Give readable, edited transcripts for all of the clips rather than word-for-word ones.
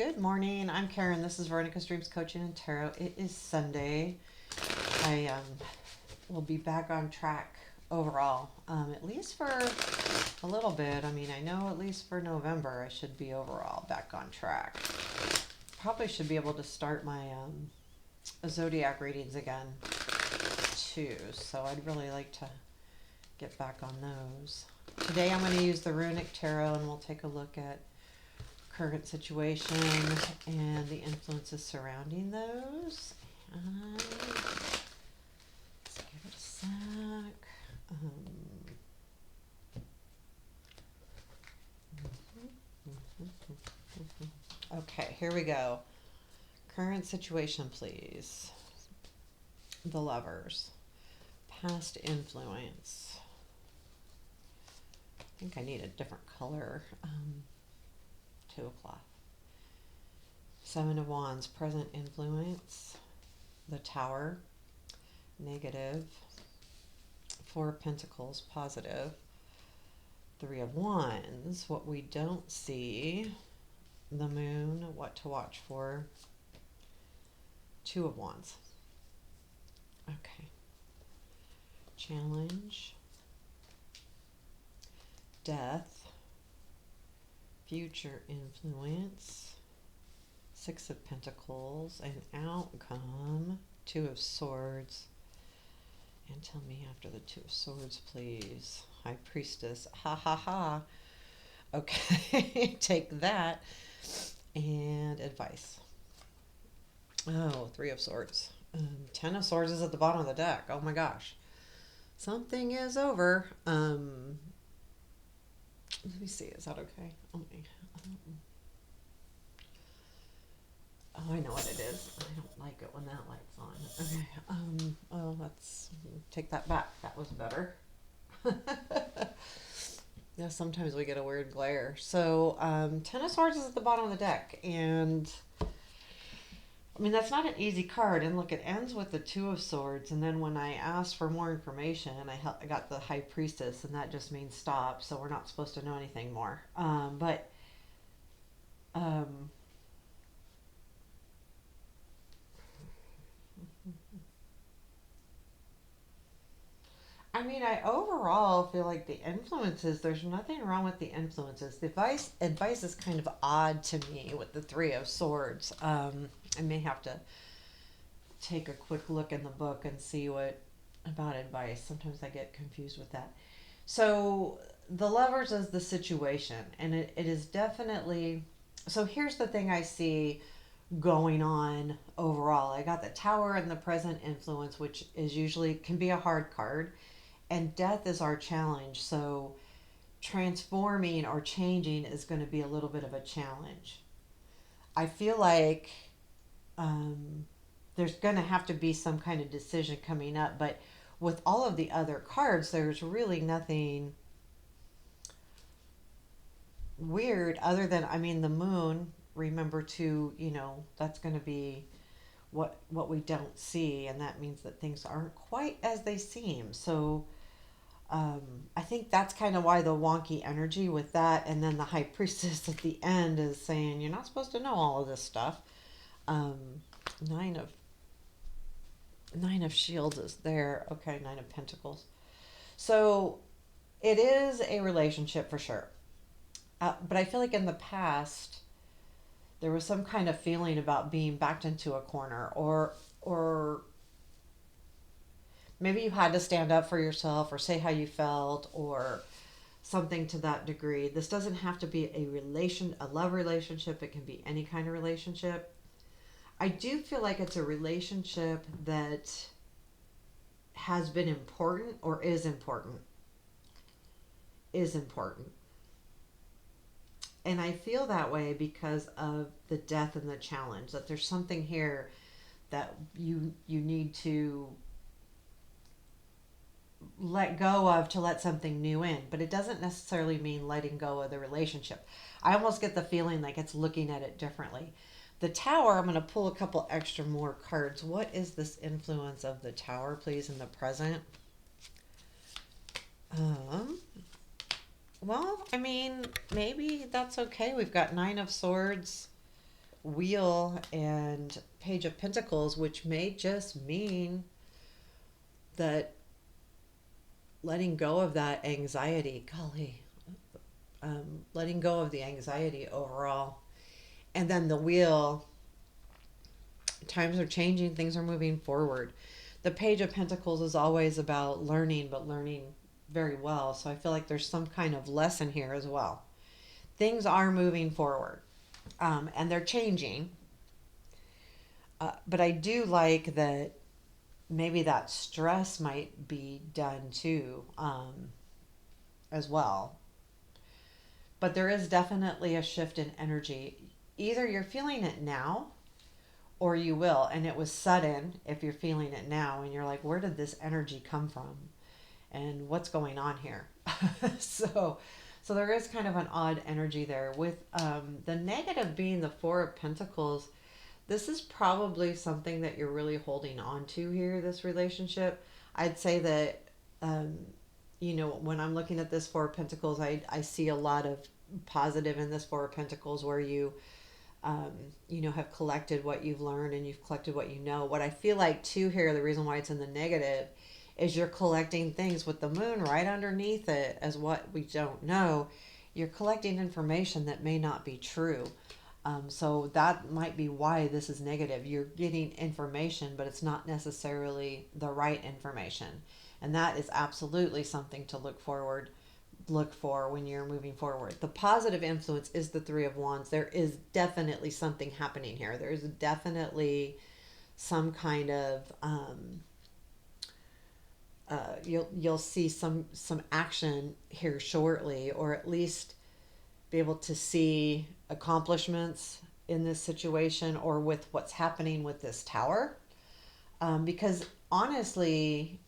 Good morning. I'm Karen. This is Runic Dreams Coaching and Tarot. It is Sunday. I will be back on track overall, at least for a little bit. I mean, I know at least for November I should be overall back on track. Probably should be able to start my zodiac readings again too. So I'd really like to get back on those. Today I'm going to use the Runic Tarot and we'll take a look at current situation and the influences surrounding those. And let's give it a sec. Okay, here we go. Current situation, please. The Lovers. Past influence. I think I need a different color. 2 o'clock. 7 of Wands, present influence. The Tower, negative. 4 of Pentacles, positive. 3 of Wands, what we don't see. The Moon, what to watch for. 2 of Wands. Okay. Challenge. Death. Future influence. 6 of Pentacles. An outcome. 2 of Swords. And tell me after the 2 of Swords, please. High Priestess. Ha ha ha. Okay. Take that. And advice. Oh, 3 of Swords. 10 of Swords is at the bottom of the deck. Oh my gosh. Something is over. Let me see. Is that okay? Oh, I know what it is. I don't like it when that light's on. Okay. Oh, let's take that back. That was better. Yeah, sometimes we get a weird glare. So, 10 of Swords is at the bottom of the deck. And, I mean, that's not an easy card. And look, it ends with the 2 of Swords. And then when I asked for more information, I got the High Priestess. And that just means stop. So we're not supposed to know anything more. I mean, I overall feel like the influences, there's nothing wrong with the influences. The advice is kind of odd to me with the 3 of Swords. I may have to take a quick look in the book and see what about advice. Sometimes I get confused with that. So the Lovers is the situation, and it is definitely, so here's the thing I see going on overall. I got the Tower and the present influence, which is usually can be a hard card, and death is our challenge. So transforming or changing is going to be a little bit of a challenge. I feel like there's going to have to be some kind of decision coming up, but with all of the other cards, there's really nothing weird other than, I mean, the Moon, remember to, that's going to be what we don't see, and that means that things aren't quite as they seem. So I think that's kind of why the wonky energy with that, and then the High Priestess at the end is saying you're not supposed to know all of this stuff. um, nine of Nine of Shields is there. Okay, Nine of Pentacles. So it is a relationship for sure. But I feel like in the past there was some kind of feeling about being backed into a corner, or maybe you had to stand up for yourself or say how you felt or something to that degree. This doesn't have to be a love relationship. It can be any kind of relationship. I do feel like it's a relationship that has been important or is important. Is important. And I feel that way because of the death and the challenge, that there's something here that you need to let go of to let something new in. But it doesn't necessarily mean letting go of the relationship. I almost get the feeling like it's looking at it differently. The Tower, I'm going to pull a couple extra more cards. What is this influence of the Tower, please, in the present? Well, I mean, maybe that's okay. We've got Nine of Swords. Wheel and Page of Pentacles, which may just mean that letting go of that anxiety, golly, letting go of the anxiety overall. And then the Wheel, times are changing, things are moving forward. The Page of Pentacles is always about learning, but learning very well. So I feel like there's some kind of lesson here as well. Things are moving forward, and they're changing. But I do like that maybe that stress might be done too, as well. But there is definitely a shift in energy. Either you're feeling it now or you will. And it was sudden if you're feeling it now and you're like, where did this energy come from? And what's going on here? so so there is kind of an odd energy there with the negative being the Four of Pentacles. This is probably something that you're really holding on to here, this relationship. I'd say that, um, when I'm looking at this Four of Pentacles, I see a lot of positive in this Four of Pentacles where um, have collected what you've learned and you've collected what you know. What I feel like too here, the reason why it's in the negative is you're collecting things with the moon right underneath it as what we don't know. You're collecting information that may not be true. So that might be why this is negative. You're getting information, but it's not necessarily the right information. And that is absolutely something to look for when you're moving forward. The positive influence is the Three of Wands. There is definitely something happening here. There's definitely some kind of you'll see some action here shortly, or at least be able to see accomplishments in this situation or with what's happening with this tower. Because honestly,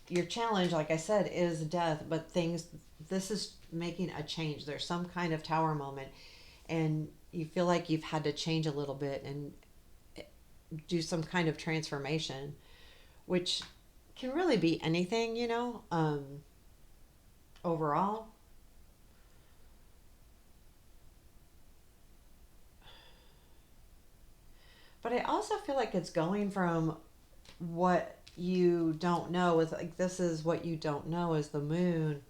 your challenge, like I said, is death, but this is making a change. There's some kind of tower moment, and you feel like you've had to change a little bit and do some kind of transformation, which can really be anything, overall. But I also feel like it's going from what you don't know with, like, this is what you don't know is the moon.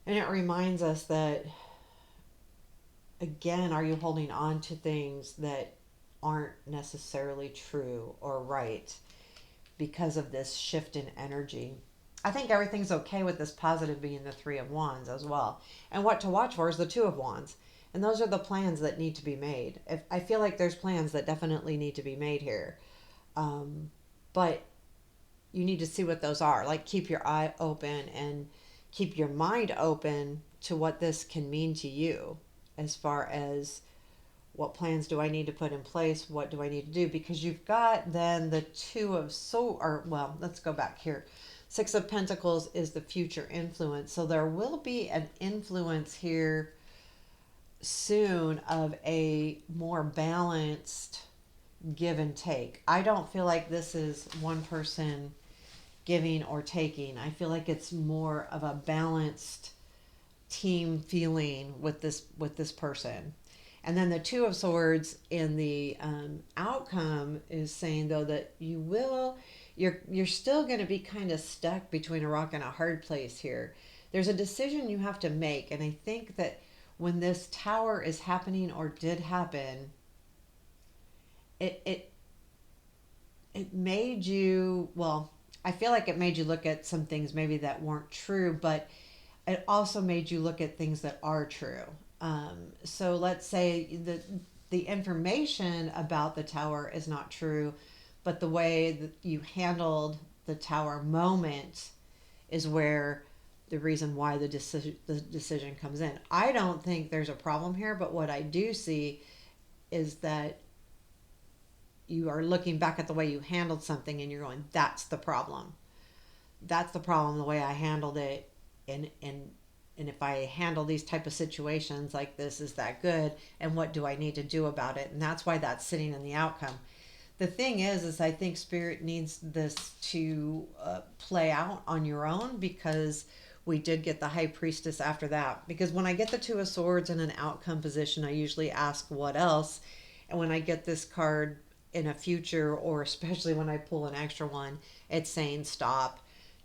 And it reminds us that, again, are you holding on to things that aren't necessarily true or right because of this shift in energy? I think everything's okay with this positive being the Three of Wands as well. And what to watch for is the Two of Wands. And those are the plans that need to be made. If I feel like there's plans that definitely need to be made here. But you need to see what those are. Like, keep your eye open and keep your mind open to what this can mean to you, as far as what plans do I need to put in place? What do I need to do? Because you've got then the let's go back here. Six of Pentacles is the future influence. So there will be an influence here soon of a more balanced give and take. I don't feel like this is one person giving or taking. I feel like it's more of a balanced team feeling with this person. And then the Two of Swords in the outcome is saying, though, that you're still going to be kind of stuck between a rock and a hard place here. There's a decision you have to make, and I think that when this tower is happening or did happen, it made you, well, I feel like it made you look at some things maybe that weren't true, but it also made you look at things that are true. So let's say the information about the tower is not true, but the way that you handled the tower moment is where the reason why the decision comes in. I don't think there's a problem here, but what I do see is that you are looking back at the way you handled something and you're going, that's the problem. That's the problem, the way I handled it. And if I handle these type of situations like this, is that good? And what do I need to do about it? And that's why that's sitting in the outcome. The thing is I think Spirit needs this to play out on your own, because we did get the High Priestess after that. Because when I get the Two of Swords in an outcome position, I usually ask what else. And when I get this card in a future, or especially when I pull an extra one, it's saying stop,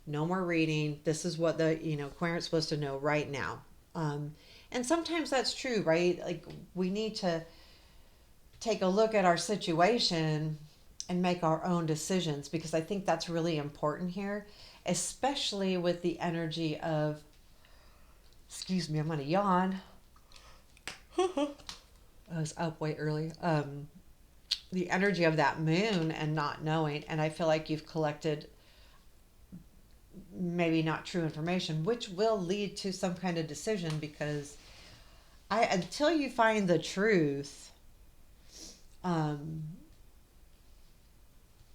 no more reading. This is what the, querent's supposed to know right now. And sometimes that's true, right? Like, we need to take a look at our situation and make our own decisions, because I think that's really important here, especially with the energy of, excuse me, I'm going to yawn. I was up way early. The energy of that moon and not knowing. And I feel like you've collected maybe not true information, which will lead to some kind of decision, because until you find the truth,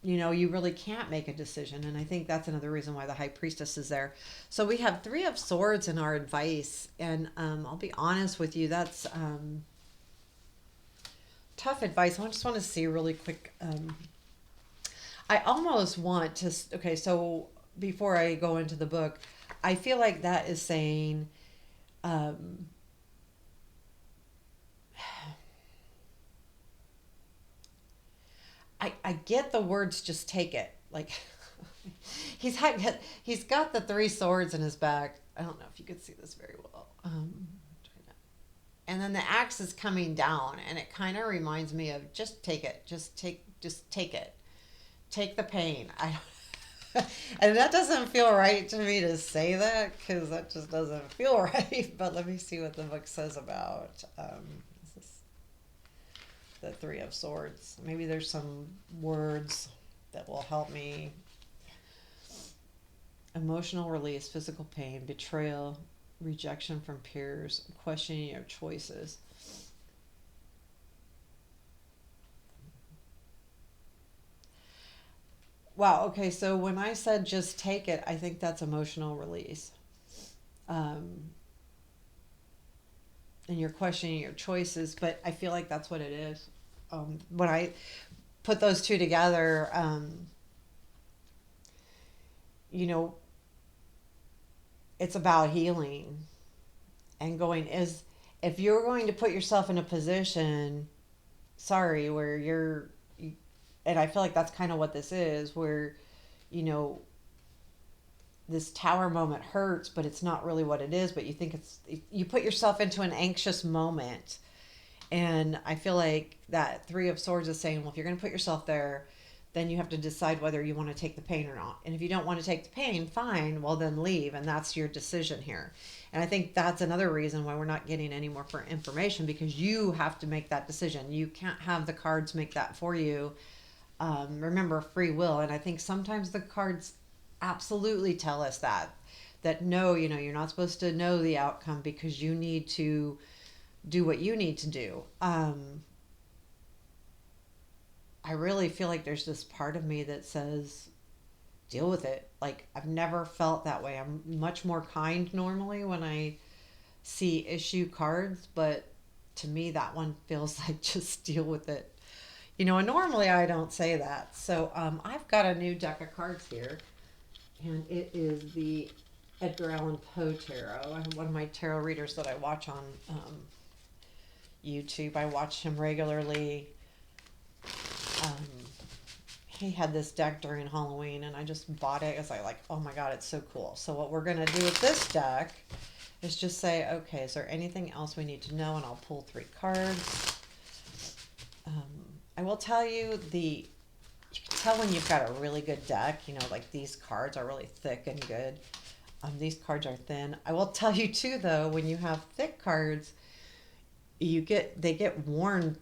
you really can't make a decision. And I think that's another reason why the High Priestess is there. So we have Three of Swords in our advice. And I'll be honest with you, that's tough advice. I just want to see really quick. I almost want to, okay, so before I go into the book, I feel like that is saying, I get the words, just take it. Like, he's got the three swords in his back. I don't know if you could see this very well. And then the axe is coming down, and it kind of reminds me of just take it. Just take it. Take the pain. And that doesn't feel right to me to say that, because that just doesn't feel right. But let me see what the book says about the Three of Swords. Maybe there's some words that will help me. Emotional release, physical pain, betrayal, rejection from peers, questioning your choices. Wow, okay, so when I said just take it, I think that's emotional release. And you're questioning your choices, but I feel like that's what it is. When I put those two together, it's about healing and going, if you're going to put yourself in a position, where and I feel like that's kind of what this is, where, this tower moment hurts, but it's not really what it is, but you think you put yourself into an anxious moment. And I feel like that Three of Swords is saying, well, if you're going to put yourself there, then you have to decide whether you want to take the pain or not. And if you don't want to take the pain, fine, well, then leave. And that's your decision here. And I think that's another reason why we're not getting any more information, because you have to make that decision. You can't have the cards make that for you. Remember, free will. And I think sometimes the cards absolutely tell us that no, you're not supposed to know the outcome, because you need to do what you need to do. I really feel like there's this part of me that says, deal with it. Like, I've never felt that way. I'm much more kind normally when I see issue cards, but to me, that one feels like just deal with it. And normally I don't say that. So I've got a new deck of cards here, and it is the Edgar Allan Poe Tarot. I'm one of my tarot readers that I watch on YouTube. I watch him regularly. He had this deck during Halloween, and I just bought it because I like, oh my god, it's so cool. So what we're going to do with this deck is just say, okay, is there anything else we need to know? And I'll pull 3 cards. I will tell you, you can tell when you've got a really good deck, like these cards are really thick and good. These cards are thin. I will tell you too, though, when you have thick cards, they get worn.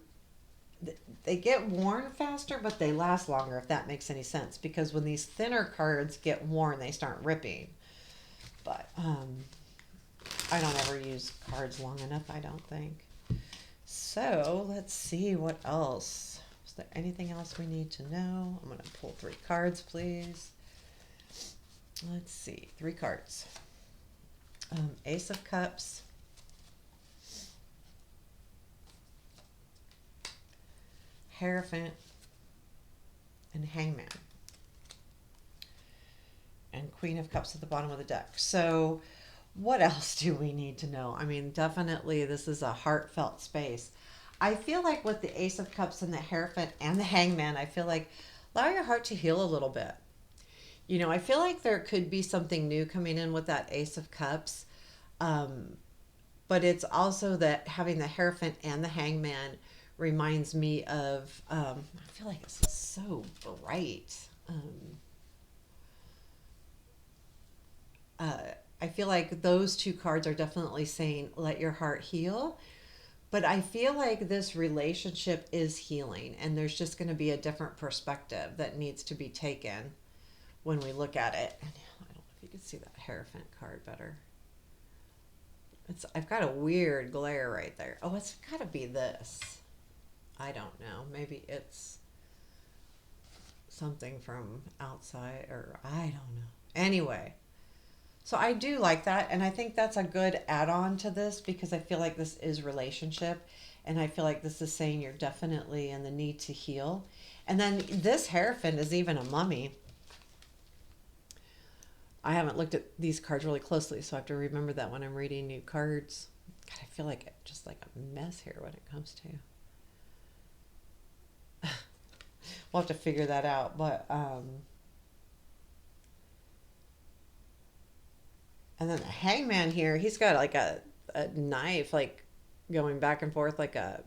They get worn faster, but they last longer, if that makes any sense. Because when these thinner cards get worn, they start ripping. But I don't ever use cards long enough, I don't think. So let's see what else. Is there anything else we need to know? I'm going to pull 3 cards, please. Let's see. 3 cards. Ace of Cups. Hierophant, and Hangman, and Queen of Cups at the bottom of the deck. So What else do we need to know? I mean, definitely this is a heartfelt space. I feel like with the Ace of Cups and the Hierophant and the Hangman, I feel like allow your heart to heal a little bit. You know, I feel like there could be something new coming in with that Ace of Cups. Um, but it's also that having the Hierophant and the Hangman reminds me of, I feel like this is so bright. Uh, I feel like those two cards are definitely saying, let your heart heal. But I feel like this relationship is healing, and there's just going to be a different perspective that needs to be taken when we look at it. And I don't know if you can see that Hierophant card better. I've got a weird glare right there. Oh, it's got to be this. I don't know. Maybe it's something from outside, or I don't know. Anyway, so I do like that, and I think that's a good add-on to this because I feel like this is relationship, and I feel like this is saying you're definitely in the need to heal. And then this Hierophant is even a mummy. I haven't looked at these cards really closely, so I have to remember that when I'm reading new cards. God, I feel like just like a mess here when it comes to. We'll have to figure that out, but and then the Hangman here, he's got like a knife like going back and forth like a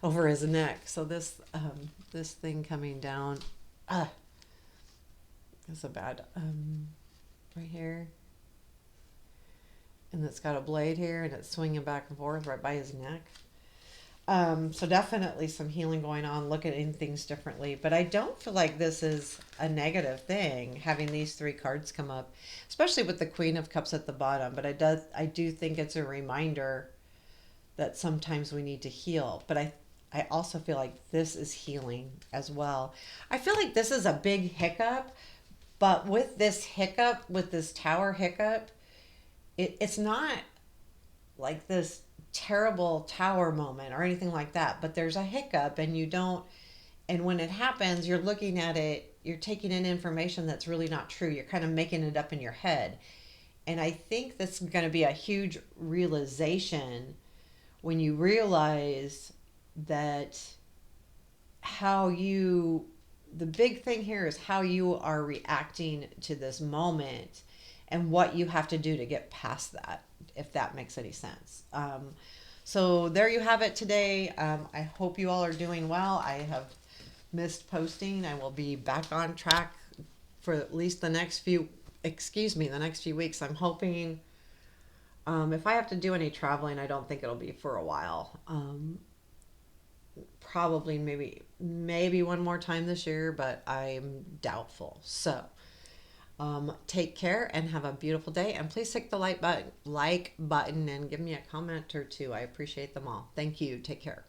over his neck. So this thing coming down, uh, is a bad right here, and it's got a blade here, and it's swinging back and forth right by his neck. So definitely some healing going on, looking at things differently. But I don't feel like this is a negative thing, having these three cards come up, especially with the Queen of Cups at the bottom. But I do think it's a reminder that sometimes we need to heal. But I also feel like this is healing as well. I feel like this is a big hiccup, but with this hiccup, with this tower hiccup, it's not like this terrible tower moment or anything like that, but there's a hiccup and you don't, and when it happens, you're looking at it, you're taking in information that's really not true. You're kind of making it up in your head. And I think this is going to be a huge realization when you realize that how you, the big thing here is how you are reacting to this moment and what you have to do to get past that, if that makes any sense. So there you have it today. I hope you all are doing well. I have missed posting. I will be back on track for at least the next few, the next few weeks. I'm hoping, if I have to do any traveling, I don't think it'll be for a while. Probably maybe one more time this year, but I'm doubtful. So take care and have a beautiful day. And please click the like button and give me a comment or two. I appreciate them all. Thank you. Take care.